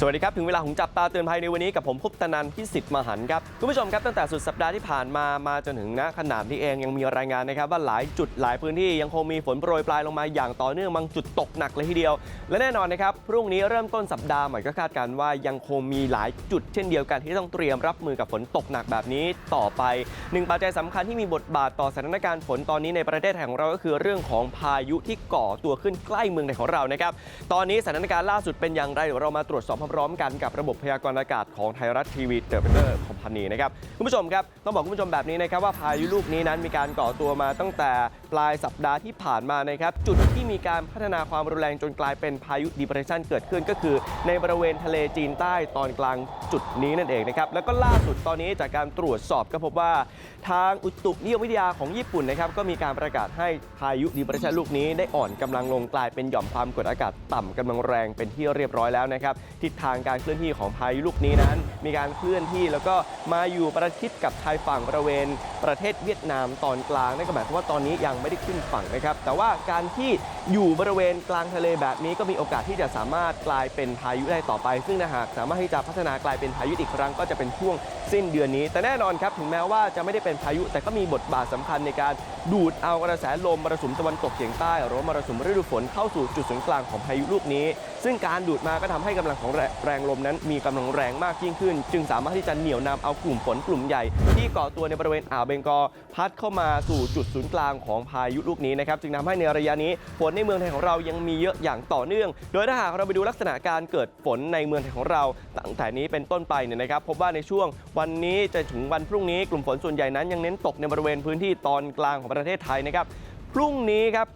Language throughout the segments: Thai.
สวัสดีครับถึงเวลาของจับตาเตือนภัยในวันนี้กับผมคุปตนันท์ พิสิทธิ์มหันต์ครับคุณผู้ชมครับตั้งแต่สุดสัปดาห์ที่ผ่านมาจนถึงณขณะนี้เองยังมีรายงานนะครับว่าหลายจุดหลายพื้นที่ยังคงมีฝนโปรยปลายลงมาอย่างต่อเนื่องบางจุดตกหนักเลยทีเดียวและแน่นอนนะครับพรุ่งนี้เริ่มต้นสัปดาห์ใหม่ก็คาดการณ์ว่ายังคงมีหลายจุดเช่นเดียวกันที่ต้องเตรียมรับมือกับฝนตกหนักแบบนี้ต่อไปหนึ่งปัจจัยสำคัญที่มีบทบาทต่อสถานการณ์ฝนตอนนี้ในประเทศไทยของเราก็คือเรื่องของพายุที่ก่อตัวขึ้นใกล้เมืองไทยของเรานะครับตอนนี้สถานการณ์ล่าสุดเป็นอย่างไรเดี๋ยวเรามาตรวจสอบพร้อมๆกันกับระบบพยากรณ์อากาศของไทยรัฐทีวีเดอะเวเดอร์คอมพานีนะครับคุณผู้ชมครับต้องบอกคุณผู้ชมแบบนี้นะครับว่าพายุลูกนี้นั้นมีการก่อตัวมาตั้งแต่ปลายสัปดาห์ที่ผ่านมานะครับจุดที่มีการพัฒนาความรุนแรงจนกลายเป็นพายุดีเพรสชันเกิดขึ้นก็คือในบริเวณทะเลจีนใต้ตอนกลางจุดนี้นั่นเองนะครับแล้วก็ล่าสุดตอนนี้จากการตรวจสอบก็พบว่าทางอุตุนิยมวิทยาของญี่ปุ่นนะครับก็มีการประกาศให้พายุดีเพรสชันลูกนี้ได้อ่อนกำลังลงกลายเป็นหย่อมความกดอากาศต่ำกำลังแรงเป็นที่เรียบร้อยแล้วนะครับทิศทางการเคลื่อนที่ของพายุลูกนี้นั้นมีการเคลื่อนที่แล้วก็มาอยู่ประชิดกับชายฝั่งบริเวณประเทศเวียดนามตอนกลางนั่นก็หมายความว่าตอนนี้ยังไม่ได้ขึ้นฝั่งนะครับแต่ว่าการที่อยู่บริเวณกลางทะเลแบบนี้ก็มีโอกาสที่จะสามารถกลายเป็นพายุได้ต่อไปซึ่งถ้าหากสามารถที่จะพัฒนากลายเป็นพายุอีกครั้งก็จะเป็นช่วงสิ้นเดือนนี้แต่แน่นอนครับถึงแม้ว่าจะไม่ได้เป็นพายุแต่ก็มีบทบาทสำคัญในการดูดเอากระแสลมมรสุมตะวันตกเฉียงใต้หรือมรสุมฤดูฝนเข้าสู่จุดศูนย์กลางของพายุลูกนี้ซึ่งการดูดมาก็ทำให้กำลังของแรงลมนั้นมีกำลังแรงมากยิ่งขึ้นจึงสามารถที่จะเหนี่ยวนำเอากลุ่มฝนกลุ่มใหญ่ที่ก่อตัวในบริเวณอ่าวเบงกอลพัดเข้ามาสู่จุดศูนย์กลางของพายุลูกนี้นะครับจึงทำให้ในระยะนี้ฝนในเมืองไทยของเรายังมีเยอะอย่างต่อเนื่องโดยถ้าหากเราไปดูลักษณะการเกิดฝนในเมืองไทยของเราตั้งแต่นี้เป็นต้นไปเนี่ยนะครับพบว่าในช่วงวันนี้จะถึงวันพรุ่งนี้กลุ่มฝนส่วนใหญ่นั้นยังเน้นตกในบริเวณพื้นที่ตอนกลางของประเทศไทยนะครับพรุ่งนี้ครับ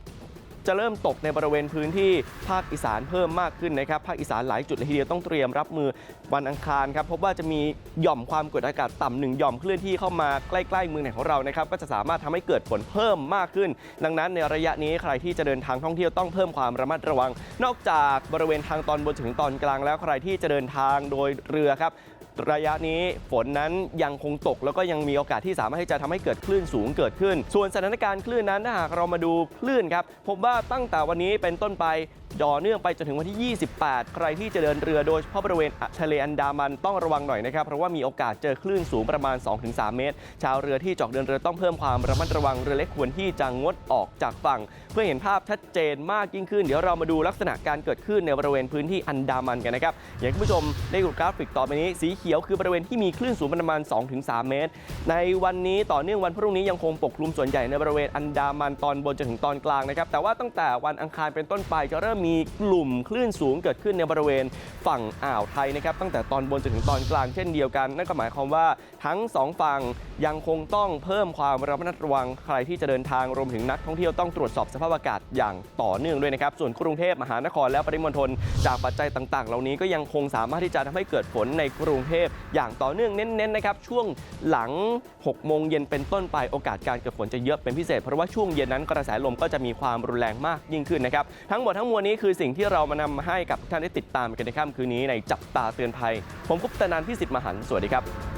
จะเริ่มตกในบริเวณพื้นที่ภาคอีสานเพิ่มมากขึ้นนะครับภาคอีสานหลายจุดเลยทีเดียวต้องเตรียมรับมือวันอังคารครับพบว่าจะมีหย่อมความกดอากาศต่ำหนึ่งหย่อมเคลื่อนที่เข้ามาใกล้ๆเมืองไทยของเรานะครับก็จะสามารถทำให้เกิดฝนเพิ่มมากขึ้นดังนั้นในระยะนี้ใครที่จะเดินทางท่องเที่ยวต้องเพิ่มความระมัดระวังนอกจากบริเวณทางตอนบนถึงตอนกลางแล้วใครที่จะเดินทางโดยเรือครับระยะนี้ฝนนั้นยังคงตกแล้วก็ยังมีโอกาสที่สามารถที่จะทำให้เกิดคลื่นสูงเกิดขึ้นส่วนสถานการณ์คลื่นนั้นถ้าหากเรามาดูคลื่นครับพบว่าตั้งแต่วันนี้เป็นต้นไปต่อเนื่องไปจนถึงวันที่ 28 ใครที่จะเดินเรือโดยเฉพาะบริเวณทะเลอันดามันต้องระวังหน่อยนะครับเพราะว่ามีโอกาสเจอคลื่นสูงประมาณ 2-3 เมตรชาวเรือที่จะออกเดินเรือต้องเพิ่มความระมัดระวังเรือเล็กควรที่จะงดออกจากฝั่งเพื่อเห็นภาพชัดเจนมากยิ่งขึ้นเดี๋ยวเรามาดูลักษณะการเกิดขึ้นในบริเวณพื้นที่อันดามันกันนะครับอยากให้คุณผู้ชมได้ดูกราฟิกต่อไปนี้สีเขียวคือบริเวณที่มีคลื่นสูงประมาณ 2-3 เมตรในวันนี้ต่อเนื่องวันพรุ่งนี้ยังคงปกคลุมส่วนใหญ่ในบริเวณอันดามันตอนบนจนถึงตอนกลางนะครับแต่ว่าตั้งแต่วันอังคารเป็นต้นไปจะเริ่มมีกลุ่มคลื่นสูงเกิดขึ้นในบริเวณฝั่งอ่าวไทยนะครับตั้งแต่ตอนบนจนถึงตอนกลางเช่นเดียวกันนั่นก็หมายความว่าทั้ง2ฝั่งยังคงต้องเพิ่มความระมัดระวังใครที่จะเดินทางรวมถึงนักท่องเที่ยวต้องตรวจสอบสภาพอากาศอย่างต่อเนื่องด้วยนะครับส่วนกรุงเทพมหานครและปริมณฑลจากปัจจัยต่างๆเหล่านี้ก็ยังคงสามารถที่จะทำให้เกิดฝนในกรุงเทพอย่างต่อเนื่องเน้นๆนะครับช่วงหลัง6 โมงเย็นเป็นต้นไปโอกาสการเกิดฝนจะเยอะเป็นพิเศษเพราะว่าช่วงเย็นนั้นกระแสลมก็จะมีความรุนแรงมากยิ่งขึ้นนะครับทั้งหมดทั้งมวลนี้คือสิ่งที่เรามานำให้กับทุกท่านได้ติดตามกันในค่ำคืนนี้ในจับตาเตือนภัยผมคุปตนันท์ พิสิทธิ์มหันต์สวัสดีครับ